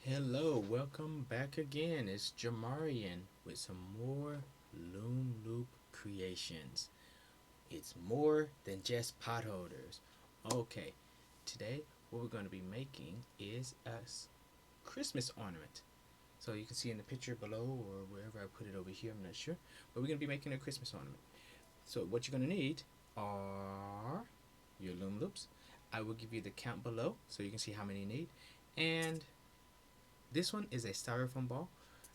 Hello, welcome back again. It's Jamarian with some more Loom Loop creations. It's more than just potholders. Okay, today what we're going to be making is a Christmas ornament. So you can see in the picture below or wherever I put it over here, I'm not sure. But we're going to be making a Christmas ornament. So what you're going to need are your Loom Loops. I will give you the count below so you can see how many you need. And this one is a styrofoam ball.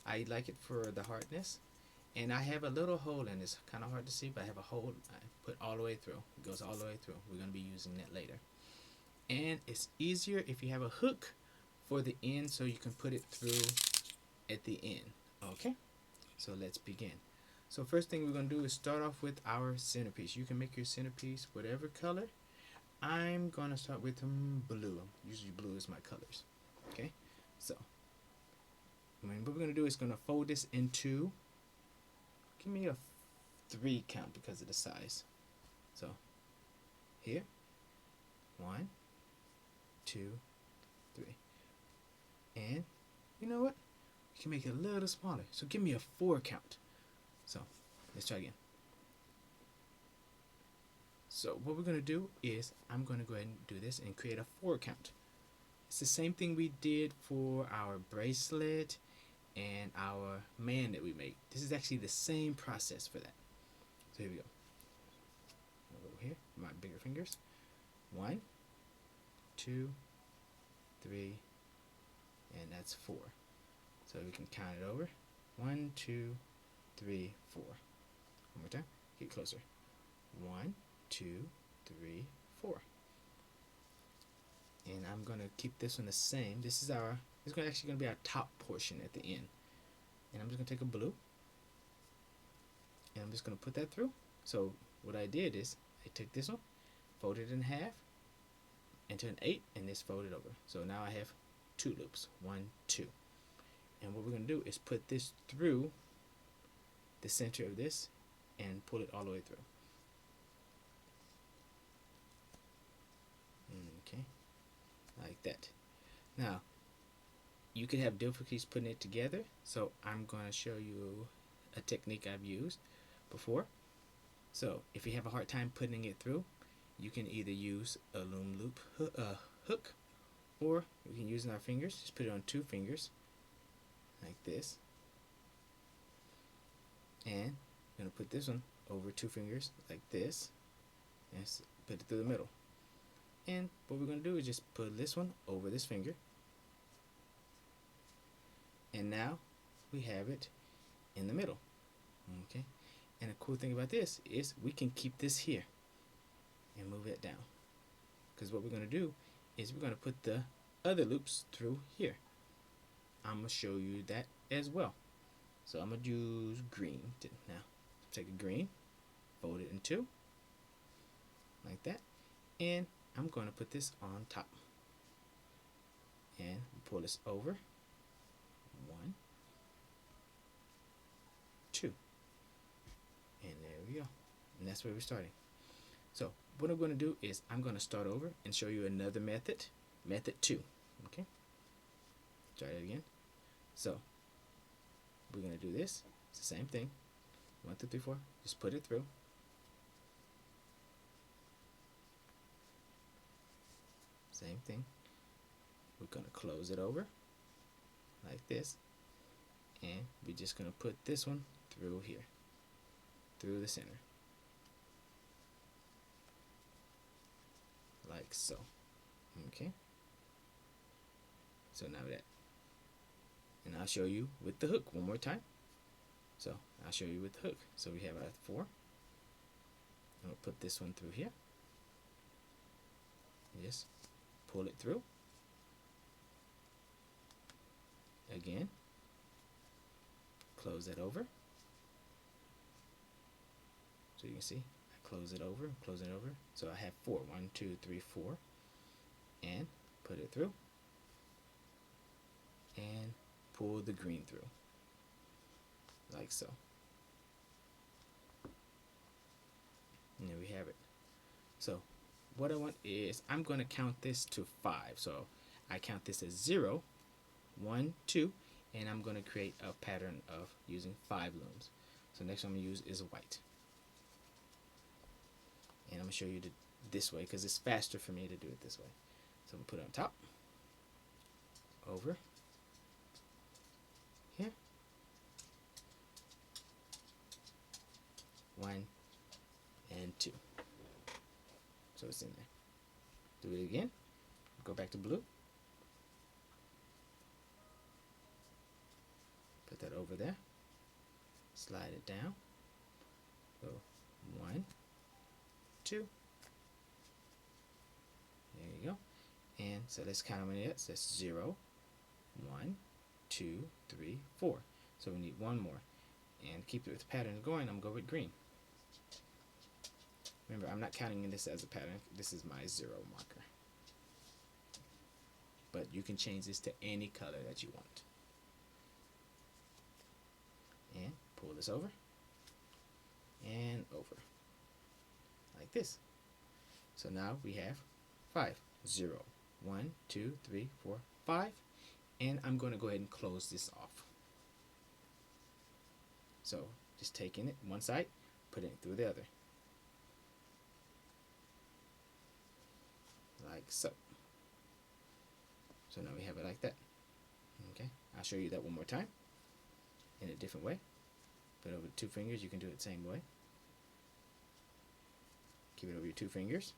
I like it for the hardness. And I have a little hole in this. Kind of hard to see, but I have a hole I put all the way through. It goes all the way through. We're going to be using that later. And it's easier if you have a hook for the end so you can put it through at the end. Okay? So let's begin. So first thing we're going to do is start off with our centerpiece. You can make your centerpiece whatever color. I'm going to start with blue. Usually blue is my colors. Okay? So what we're going to do is going to fold this into, give me a 3 count because of the size. So here, 1, 2, 3. And you know what? You can make it a little smaller. So give me a 4 count. So let's try again. So what we're going to do is I'm going to go ahead and do this and create a 4 count. It's the same thing we did for our bracelet and our man that we made. This is actually the same process for that. So here we go. Over here, my bigger fingers. 1, 2, 3, and that's 4. So we can count it over. 1, 2, 3, 4. One more time. Get closer. 1, 2, 3, 4. And I'm gonna keep this one the same. This is actually gonna be our top portion at the end. And I'm just gonna take a blue and I'm just gonna put that through. So what I did is I took this one, folded it in half into an 8, and this folded over. So now I have 2 loops. 1, 2. And what we're gonna do is put this through the center of this and pull it all the way through. Okay, like that. Now you can have difficulties putting it together, so I'm going to show you a technique I've used before. So if you have a hard time putting it through, you can either use a loom loop hook, or we can use in our fingers. Just put it on 2 fingers like this, and I'm going to put this one over 2 fingers like this and put it through the middle. And what we're going to do is just put this one over this finger, and now we have it in the middle. Okay, and the cool thing about this is we can keep this here and move it down, because what we're going to do is we're going to put the other loops through here. I'm going to show you that as well. So I'm going to use green now. Take a green, fold it in 2 like that, and I'm going to put this on top and pull this over. 1, 2, and there we go. And that's where we're starting. So what I'm going to do is I'm going to start over and show you another method 2. Okay, try it again. So we're going to do this. It's the same thing. 1, 2, 3, 4. Just put it through. Same thing. We're going to close it over like this, and we're just going to put this one through here, through the center, like so. Okay, so now that, and I'll show you with the hook one more time. So I'll show you with the hook. So we have our 4, and we'll put this one through here, just pull it through again, close that over. So you can see I close it over, so I have 4. 1, 2, 3, 4, and put it through and pull the green through like so. And there we have it. So what I want is I'm going to count this to 5. So I count this as 0, 1, 2, and I'm going to create a pattern of using 5 looms. So next one I'm going to use is white. And I'm going to show you this way because it's faster for me to do it this way. So I'm going to put it on top, over, here, 1 and 2. So it's in there. Do it again. Go back to blue. Put that over there. Slide it down. Go 1, 2. There you go. And so let's count how many that's. That's 0, 1, 2, 3, 4. So we need one more. And keep the pattern going, I'm going to go with green. Remember, I'm not counting this as a pattern. This is my 0 marker. But you can change this to any color that you want. And pull this over. And over. Like this. So now we have 5. 0, 1, 2, 3, 4, 5. And I'm going to go ahead and close this off. So just taking it one side, putting it through the other. Like so. So now we have it like that. Okay, I'll show you that one more time in a different way. Put it over 2 fingers, you can do it the same way. Keep it over your 2 fingers.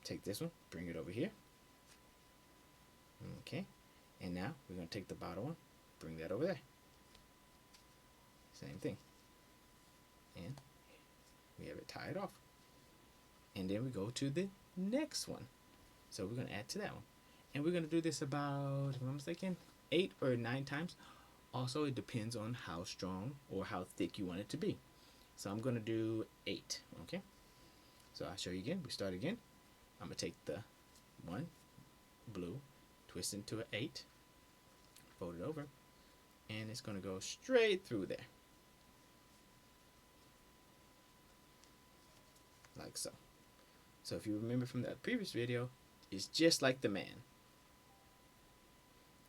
Take this one, bring it over here. Okay, and now we're going to take the bottom one, bring that over there. Same thing. And we have it tied off. And then we go to the next one. So we're going to add to that one. And we're going to do this about, if I'm mistaken, 8 or 9 times. Also, it depends on how strong or how thick you want it to be. So I'm going to do 8. Okay. So I'll show you again. We start again. I'm going to take the 1 blue, twist into an 8, fold it over, and it's going to go straight through there. Like so. So if you remember from that previous video, it's just like the man.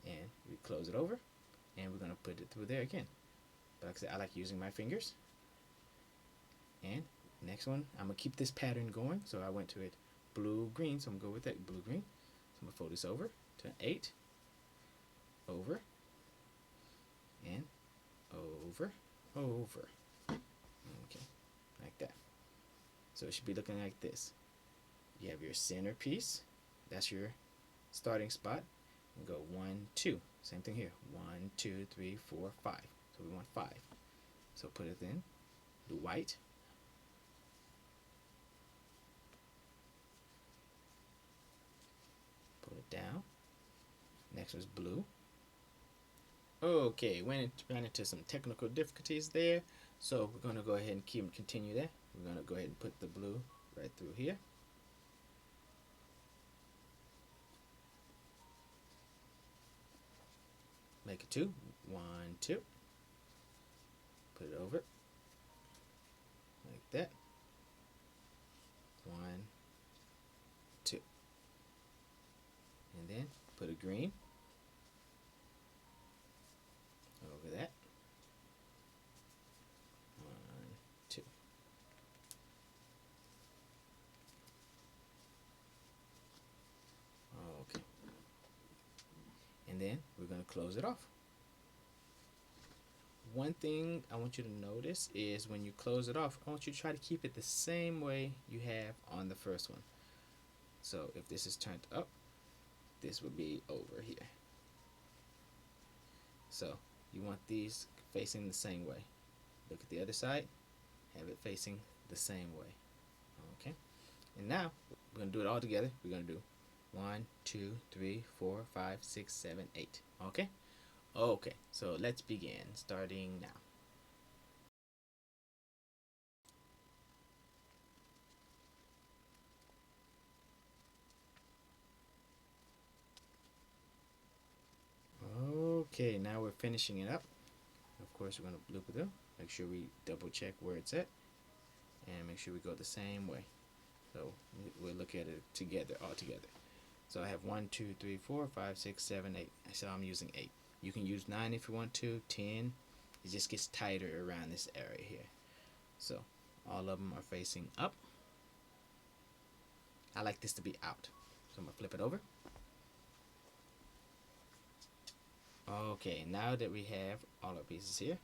And we close it over, and we're going to put it through there again. But like I said, I like using my fingers. And next one, I'm going to keep this pattern going. So I went to it blue, green, so I'm going to go with that blue, green. So I'm going to fold this over to an 8, over, and over, over. Okay, like that. So it should be looking like this. You have your center piece. That's your starting spot. And go 1, 2. Same thing here. 1, 2, 3, 4, 5. So we want 5. So put it in. Do white. Pull it down. Next was blue. Okay, ran into some technical difficulties there. So we're going to go ahead and continue that. We're going to go ahead and put the blue right through here. Make it 2. 1, 2. Put it over. Like that. 1, 2. And then put a green over that. 1, 2. Okay. And then we're going to close it off. One thing I want you to notice is when you close it off, I want you to try to keep it the same way you have on the first one. So if this is turned up, this would be over here. So you want these facing the same way. Look at the other side, have it facing the same way. Okay. And now we're going to do it all together. We're going to do 1, 2, 3, 4, 5, 6, 7, 8. Okay? Okay, so let's begin, starting now. Okay, now we're finishing it up. Of course, we're going to loop it up. Make sure we double check where it's at. And make sure we go the same way. So we'll look at it together, all together. So I have 1, 2, 3, 4, 5, 6, 7, 8. So I'm using 8. You can use 9 if you want to, 10. It just gets tighter around this area here. So all of them are facing up. I like this to be out. So I'm going to flip it over. Okay, now that we have all our pieces here,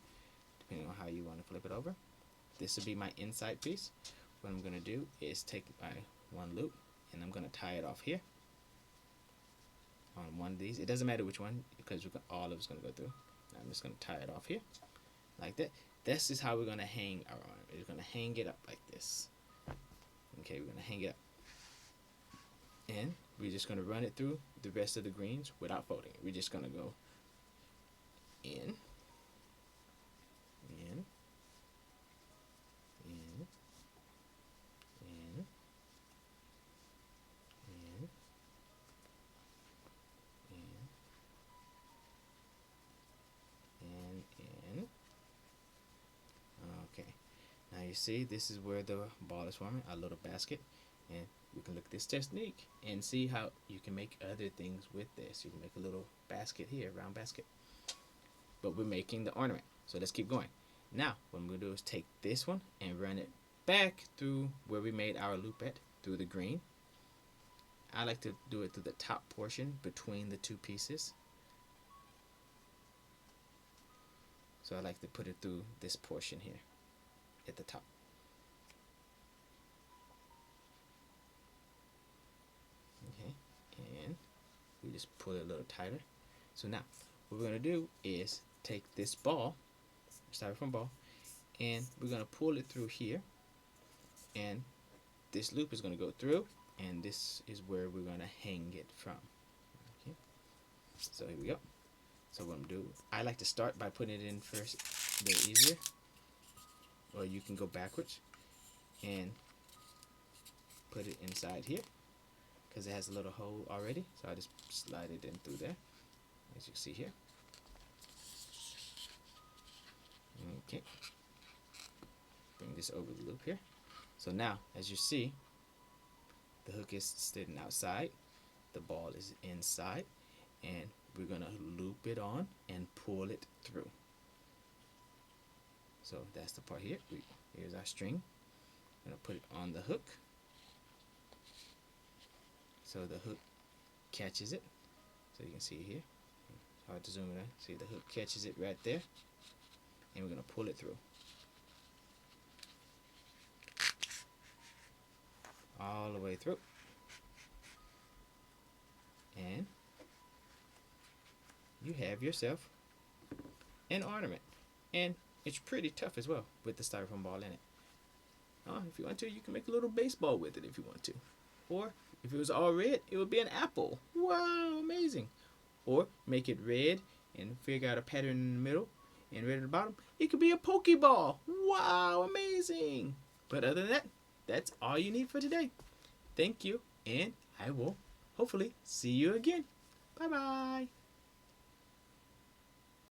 depending on how you want to flip it over, this will be my inside piece. What I'm going to do is take my one loop and I'm going to tie it off here on one of these. It doesn't matter which one because all of it's going to go through. I'm just going to tie it off here like that. This is how we're going to hang our arm. We're going to hang it up like this. Okay, we're going to hang it up. And we're just going to run it through the rest of the greens without folding. We're just going to go in, in, in, in, in, in. Okay. Now you see this is where the ball is forming, our little basket. And we can look at this technique and see how you can make other things with this. You can make a little basket here, round basket. But we're making the ornament. So let's keep going. Now, what I'm going to do is take this one and run it back through where we made our loop at, through the green. I like to do it through the top portion between the two pieces. So I like to put it through this portion here at the top. Okay, and we just pull it a little tighter. So now, what we're going to do is take this ball, styrofoam ball, and we're going to pull it through here, and this loop is going to go through, and this is where we're going to hang it from. Okay, so here we go. So what I'm going to do, I like to start by putting it in first, a bit easier, or you can go backwards and put it inside here because it has a little hole already. So I just slide it in through there, as you can see here. Okay, bring this over the loop here. So now, as you see, the hook is sitting outside, the ball is inside, and we're going to loop it on and pull it through. So that's the part here. Here's our string. I'm going to put it on the hook. So the hook catches it. So you can see here. It's hard to zoom in. See, the hook catches it right there. And we're going to pull it through. All the way through. And you have yourself an ornament. And it's pretty tough as well with the styrofoam ball in it. If you want to, you can make a little baseball with it if you want to. Or if it was all red, it would be an apple. Wow, amazing. Or make it red and figure out a pattern in the middle and red at the bottom. It could be a Pokeball. Wow, amazing. But other than that, that's all you need for today. Thank you, and I will hopefully see you again. Bye-bye.